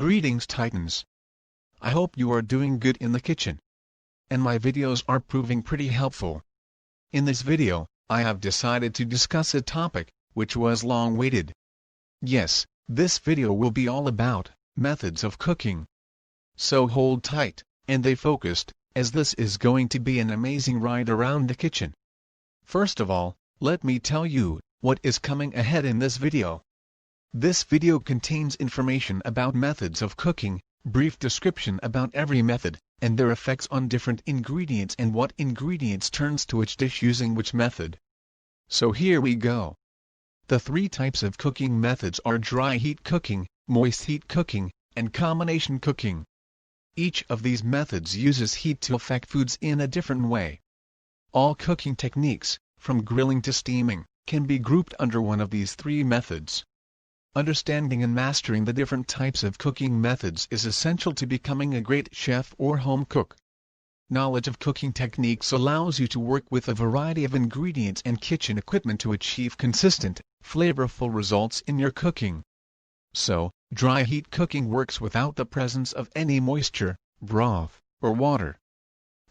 Greetings Titans. I hope you are doing good in the kitchen. And my videos are proving pretty helpful. In this video, I have decided to discuss a topic, which was long awaited. Yes, this video will be all about methods of cooking. So hold tight, and stay focused, as this is going to be an amazing ride around the kitchen. First of all, let me tell you what is coming ahead in this video. This video contains information about methods of cooking, brief description about every method, and their effects on different ingredients and what ingredients turns to which dish using which method. So here we go. The three types of cooking methods are dry heat cooking, moist heat cooking, and combination cooking. Each of these methods uses heat to affect foods in a different way. All cooking techniques, from grilling to steaming, can be grouped under one of these three methods. Understanding and mastering the different types of cooking methods is essential to becoming a great chef or home cook. Knowledge of cooking techniques allows you to work with a variety of ingredients and kitchen equipment to achieve consistent, flavorful results in your cooking. So, dry heat cooking works without the presence of any moisture, broth, or water.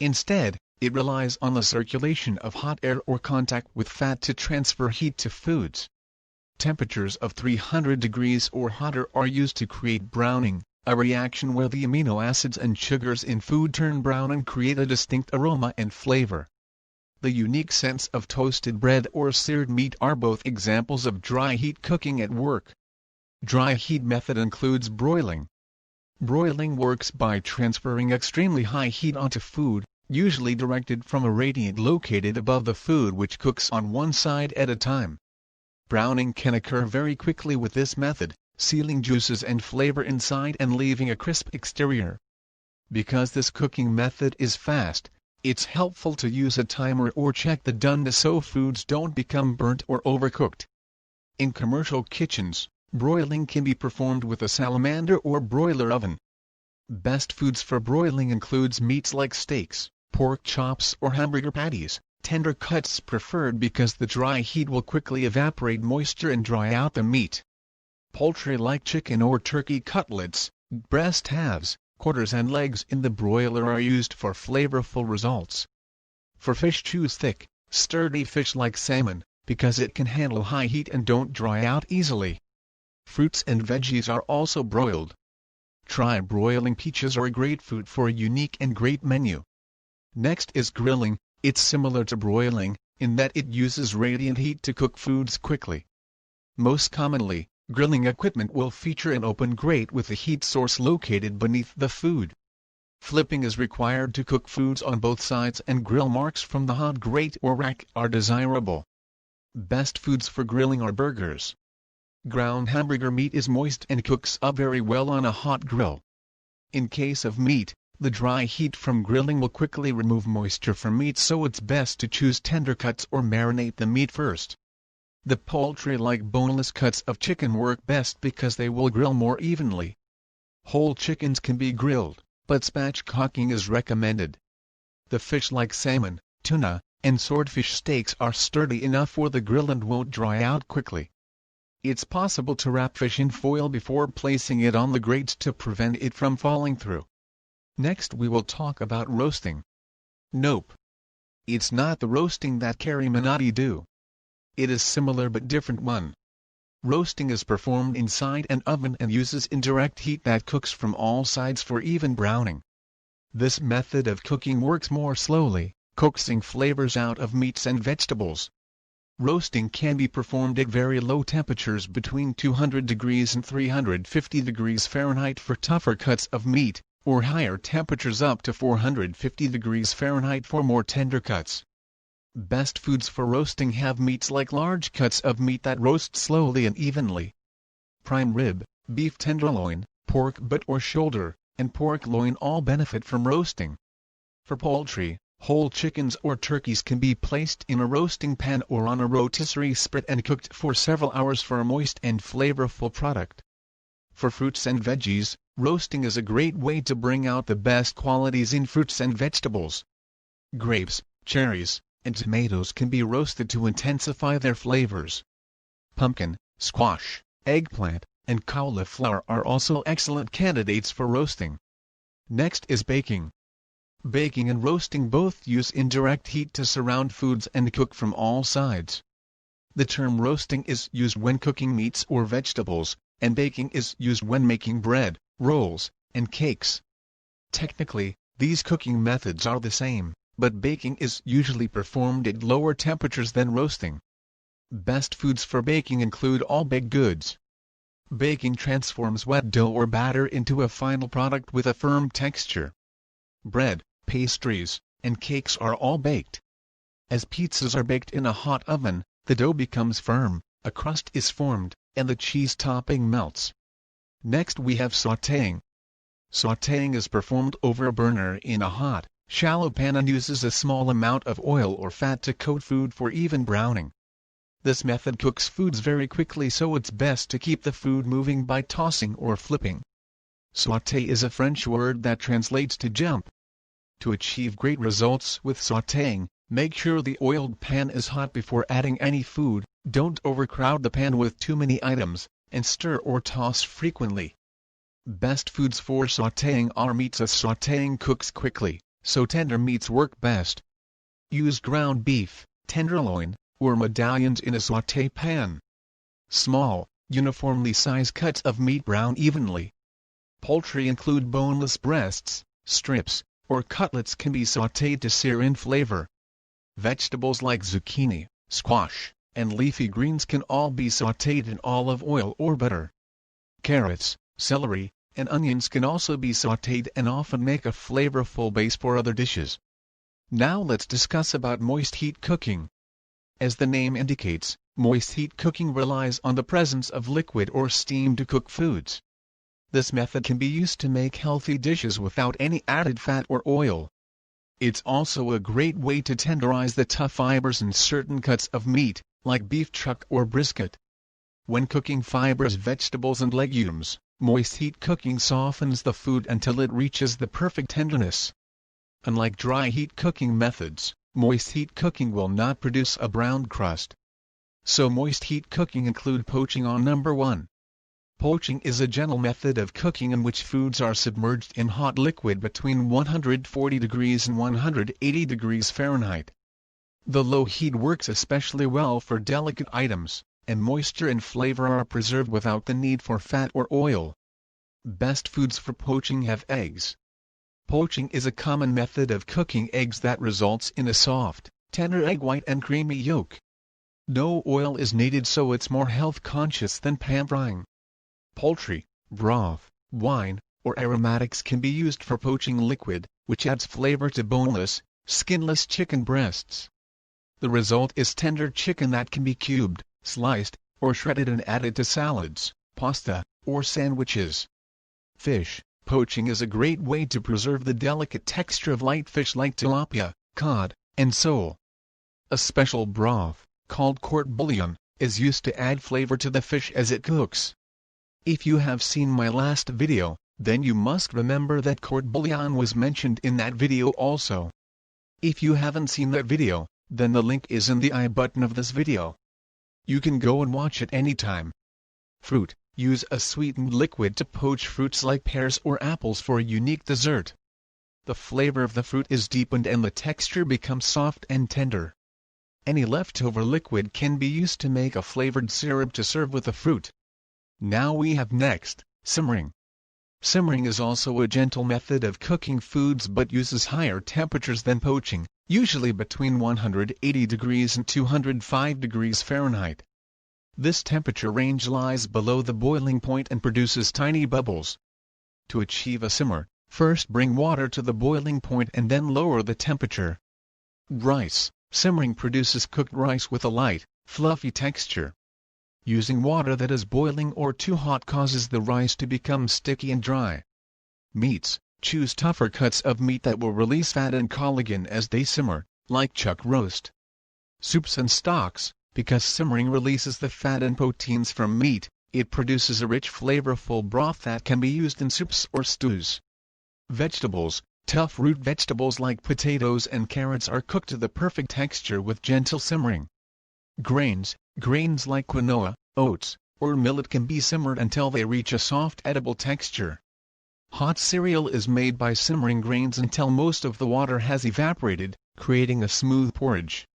Instead, it relies on the circulation of hot air or contact with fat to transfer heat to foods. Temperatures of 300 degrees or hotter are used to create browning, a reaction where the amino acids and sugars in food turn brown and create a distinct aroma and flavor. The unique scents of toasted bread or seared meat are both examples of dry heat cooking at work. Dry heat method includes broiling. Broiling works by transferring extremely high heat onto food, usually directed from a radiant located above the food which cooks on one side at a time. Browning can occur very quickly with this method, sealing juices and flavor inside and leaving a crisp exterior. Because this cooking method is fast, it's helpful to use a timer or check the doneness so foods don't become burnt or overcooked. In commercial kitchens, broiling can be performed with a salamander or broiler oven. Best foods for broiling includes meats like steaks, pork chops or hamburger patties. Tender cuts preferred because the dry heat will quickly evaporate moisture and dry out the meat. Poultry like chicken or turkey cutlets, breast halves, quarters and legs in the broiler are used for flavorful results. For fish choose thick, sturdy fish like salmon, because it can handle high heat and don't dry out easily. Fruits and veggies are also broiled. Try broiling peaches or grapefruit for a unique and great menu. Next is grilling. It's similar to broiling, in that it uses radiant heat to cook foods quickly. Most commonly, grilling equipment will feature an open grate with a heat source located beneath the food. Flipping is required to cook foods on both sides and grill marks from the hot grate or rack are desirable. Best foods for grilling are burgers. Ground hamburger meat is moist and cooks up very well on a hot grill. In case of meat, the dry heat from grilling will quickly remove moisture from meat, so it's best to choose tender cuts or marinate the meat first. The poultry-like boneless cuts of chicken work best because they will grill more evenly. Whole chickens can be grilled, but spatchcocking is recommended. The fish like salmon, tuna, and swordfish steaks are sturdy enough for the grill and won't dry out quickly. It's possible to wrap fish in foil before placing it on the grates to prevent it from falling through. Next we will talk about roasting. Nope. It's not the roasting that Carrie Minotti do. It is similar but different one. Roasting is performed inside an oven and uses indirect heat that cooks from all sides for even browning. This method of cooking works more slowly, coaxing flavors out of meats and vegetables. Roasting can be performed at very low temperatures between 200 degrees and 350 degrees Fahrenheit for tougher cuts of meat, or higher temperatures up to 450 degrees Fahrenheit for more tender cuts. Best foods for roasting have meats like large cuts of meat that roast slowly and evenly. Prime rib, beef tenderloin, pork butt or shoulder, and pork loin all benefit from roasting. For poultry, whole chickens or turkeys can be placed in a roasting pan or on a rotisserie spit and cooked for several hours for a moist and flavorful product. For fruits and veggies, roasting is a great way to bring out the best qualities in fruits and vegetables. Grapes, cherries, and tomatoes can be roasted to intensify their flavors. Pumpkin, squash, eggplant, and cauliflower are also excellent candidates for roasting. Next is baking. Baking and roasting both use indirect heat to surround foods and cook from all sides. The term roasting is used when cooking meats or vegetables, and baking is used when making bread, rolls, and cakes. Technically, these cooking methods are the same, but baking is usually performed at lower temperatures than roasting. Best foods for baking include all baked goods. Baking transforms wet dough or batter into a final product with a firm texture. Bread, pastries, and cakes are all baked. As pizzas are baked in a hot oven, the dough becomes firm, a crust is formed, and the cheese topping melts. Next we have sauteing. Sauteing is performed over a burner in a hot, shallow pan and uses a small amount of oil or fat to coat food for even browning. This method cooks foods very quickly, so it's best to keep the food moving by tossing or flipping. Sauté is a French word that translates to jump. To achieve great results with sautéing, make sure the oiled pan is hot before adding any food, don't overcrowd the pan with too many items, and stir or toss frequently. Best foods for sautéing are meats, as sautéing cooks quickly, so tender meats work best. Use ground beef, tenderloin, or medallions in a sauté pan. Small, uniformly sized cuts of meat brown evenly. Poultry include boneless breasts, strips, or cutlets can be sautéed to sear in flavor. Vegetables like zucchini, squash, and leafy greens can all be sautéed in olive oil or butter. Carrots, celery, and onions can also be sautéed and often make a flavorful base for other dishes. Now let's discuss about moist heat cooking. As the name indicates, moist heat cooking relies on the presence of liquid or steam to cook foods. This method can be used to make healthy dishes without any added fat or oil. It's also a great way to tenderize the tough fibers in certain cuts of meat, like beef chuck or brisket. When cooking fibers, vegetables and legumes, moist heat cooking softens the food until it reaches the perfect tenderness. Unlike dry heat cooking methods, moist heat cooking will not produce a brown crust. So moist heat cooking include poaching on number 1. Poaching is a gentle method of cooking in which foods are submerged in hot liquid between 140 degrees and 180 degrees Fahrenheit. The low heat works especially well for delicate items, and moisture and flavor are preserved without the need for fat or oil. Best foods for poaching have eggs. Poaching is a common method of cooking eggs that results in a soft, tender egg white and creamy yolk. No oil is needed, so it's more health conscious than pan frying. Poultry, broth, wine, or aromatics can be used for poaching liquid, which adds flavor to boneless, skinless chicken breasts. The result is tender chicken that can be cubed, sliced, or shredded and added to salads, pasta, or sandwiches. Fish. Poaching is a great way to preserve the delicate texture of light fish like tilapia, cod, and sole. A special broth, called court bouillon, is used to add flavor to the fish as it cooks. If you have seen my last video, then you must remember that court bouillon was mentioned in that video also. If you haven't seen that video, then the link is in the I button of this video. You can go and watch it anytime. Fruit. Use a sweetened liquid to poach fruits like pears or apples for a unique dessert. The flavor of the fruit is deepened and the texture becomes soft and tender. Any leftover liquid can be used to make a flavored syrup to serve with the fruit. Now we have next, simmering. Simmering is also a gentle method of cooking foods but uses higher temperatures than poaching, usually between 180 degrees and 205 degrees Fahrenheit. This temperature range lies below the boiling point and produces tiny bubbles. To achieve a simmer, first bring water to the boiling point and then lower the temperature. Rice. Simmering produces cooked rice with a light, fluffy texture. Using water that is boiling or too hot causes the rice to become sticky and dry. Meats. Choose tougher cuts of meat that will release fat and collagen as they simmer, like chuck roast. Soups and stocks. Because simmering releases the fat and proteins from meat, it produces a rich flavorful broth that can be used in soups or stews. Vegetables. Tough root vegetables like potatoes and carrots are cooked to the perfect texture with gentle simmering. Grains. Grains like quinoa, oats, or millet can be simmered until they reach a soft edible texture. Hot cereal is made by simmering grains until most of the water has evaporated, creating a smooth porridge.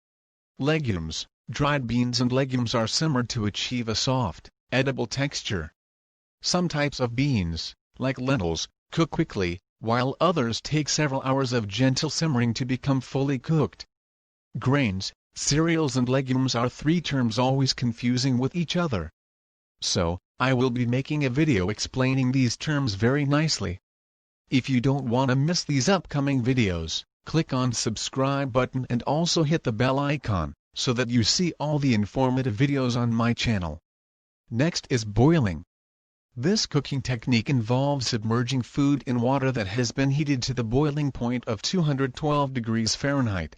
Legumes, dried beans and legumes are simmered to achieve a soft, edible texture. Some types of beans, like lentils, cook quickly, while others take several hours of gentle simmering to become fully cooked. Grains, cereals and legumes are three terms always confusing with each other. So, I will be making a video explaining these terms very nicely. If you don't want to miss these upcoming videos, click on subscribe button and also hit the bell icon, so that you see all the informative videos on my channel. Next is boiling. This cooking technique involves submerging food in water that has been heated to the boiling point of 212 degrees Fahrenheit.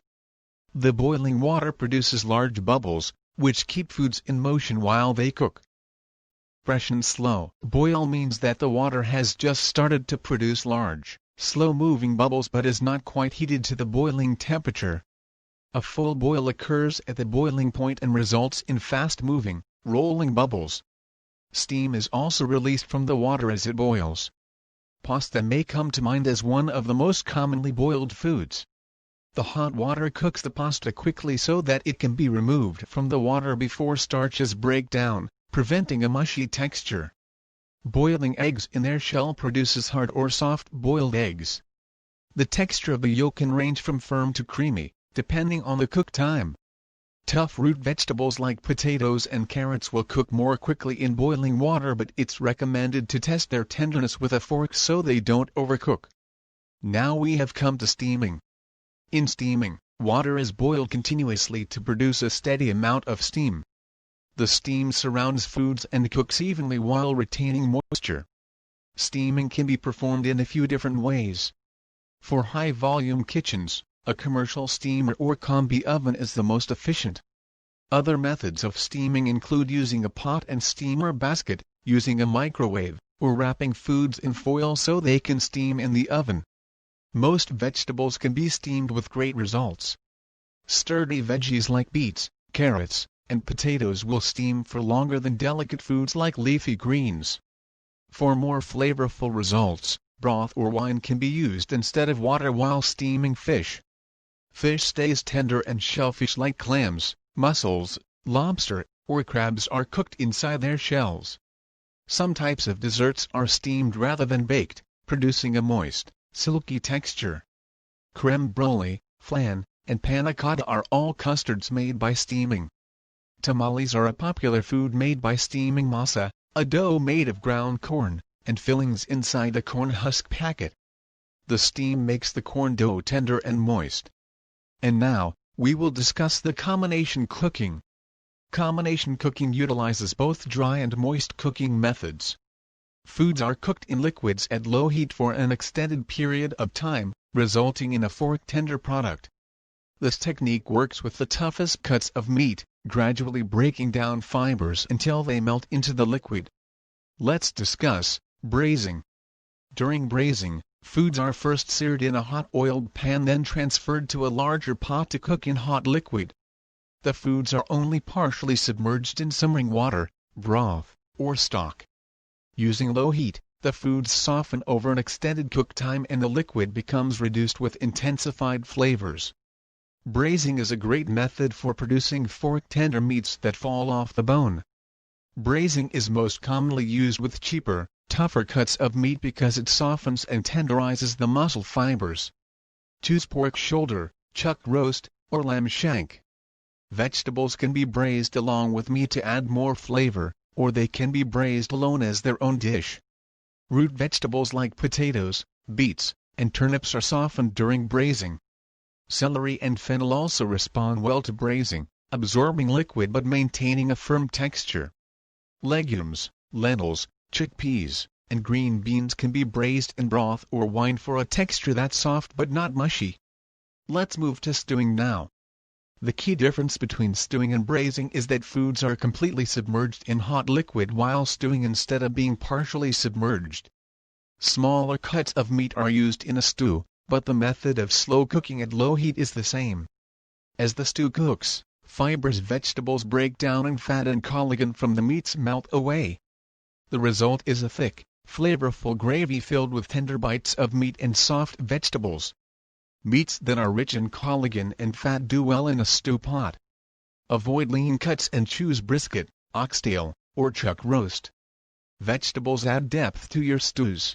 The boiling water produces large bubbles, which keep foods in motion while they cook. Fresh and slow boil means that the water has just started to produce large, slow-moving bubbles but is not quite heated to the boiling temperature. A full boil occurs at the boiling point and results in fast-moving, rolling bubbles. Steam is also released from the water as it boils. Pasta may come to mind as one of the most commonly boiled foods. The hot water cooks the pasta quickly so that it can be removed from the water before starches break down, preventing a mushy texture. Boiling eggs in their shell produces hard or soft-boiled eggs. The texture of the yolk can range from firm to creamy, depending on the cook time. Tough root vegetables like potatoes and carrots will cook more quickly in boiling water, but it's recommended to test their tenderness with a fork so they don't overcook. Now we have come to steaming. In steaming, water is boiled continuously to produce a steady amount of steam. The steam surrounds foods and cooks evenly while retaining moisture. Steaming can be performed in a few different ways. For high-volume kitchens, a commercial steamer or combi oven is the most efficient. Other methods of steaming include using a pot and steamer basket, using a microwave, or wrapping foods in foil so they can steam in the oven. Most vegetables can be steamed with great results. Sturdy veggies like beets, carrots, and potatoes will steam for longer than delicate foods like leafy greens. For more flavorful results, broth or wine can be used instead of water while steaming fish. Fish stays tender and shellfish like clams, mussels, lobster, or crabs are cooked inside their shells. Some types of desserts are steamed rather than baked, producing a moist, silky texture. Creme brulee, flan, and panna cotta are all custards made by steaming. Tamales are a popular food made by steaming masa, a dough made of ground corn, and fillings inside a corn husk packet. The steam makes the corn dough tender and moist. And now, we will discuss the combination cooking. Combination cooking utilizes both dry and moist cooking methods. Foods are cooked in liquids at low heat for an extended period of time, resulting in a fork-tender product. This technique works with the toughest cuts of meat, gradually breaking down fibers until they melt into the liquid. Let's discuss braising. During braising, foods are first seared in a hot oiled pan, then transferred to a larger pot to cook in hot liquid. The foods are only partially submerged in simmering water, broth, or stock. Using low heat, the foods soften over an extended cook time and the liquid becomes reduced with intensified flavors. Braising is a great method for producing fork-tender meats that fall off the bone. Braising is most commonly used with cheaper, tougher cuts of meat because it softens and tenderizes the muscle fibers. Choose pork shoulder, chuck roast, or lamb shank. Vegetables can be braised along with meat to add more flavor, or they can be braised alone as their own dish. Root vegetables like potatoes, beets, and turnips are softened during braising. Celery and fennel also respond well to braising, absorbing liquid but maintaining a firm texture. Legumes, lentils, chickpeas, and green beans can be braised in broth or wine for a texture that's soft but not mushy. Let's move to stewing now. The key difference between stewing and braising is that foods are completely submerged in hot liquid while stewing instead of being partially submerged. Smaller cuts of meat are used in a stew, but the method of slow cooking at low heat is the same. As the stew cooks, fibrous vegetables break down and fat and collagen from the meats melt away. The result is a thick, flavorful gravy filled with tender bites of meat and soft vegetables. Meats that are rich in collagen and fat do well in a stew pot. Avoid lean cuts and choose brisket, oxtail, or chuck roast. Vegetables add depth to your stews.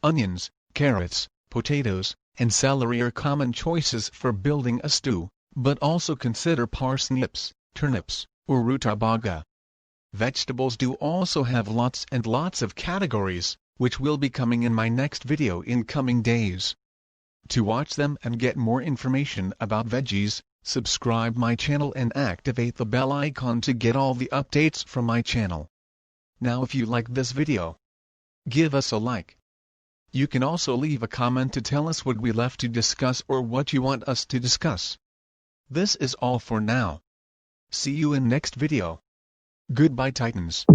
Onions, carrots, potatoes, and celery are common choices for building a stew, but also consider parsnips, turnips, or rutabaga. Vegetables do also have lots and lots of categories, which will be coming in my next video in coming days. To watch them and get more information about veggies, subscribe my channel and activate the bell icon to get all the updates from my channel. Now if you like this video, give us a like. You can also leave a comment to tell us what we left to discuss or what you want us to discuss. This is all for now. See you in next video. Goodbye Titans.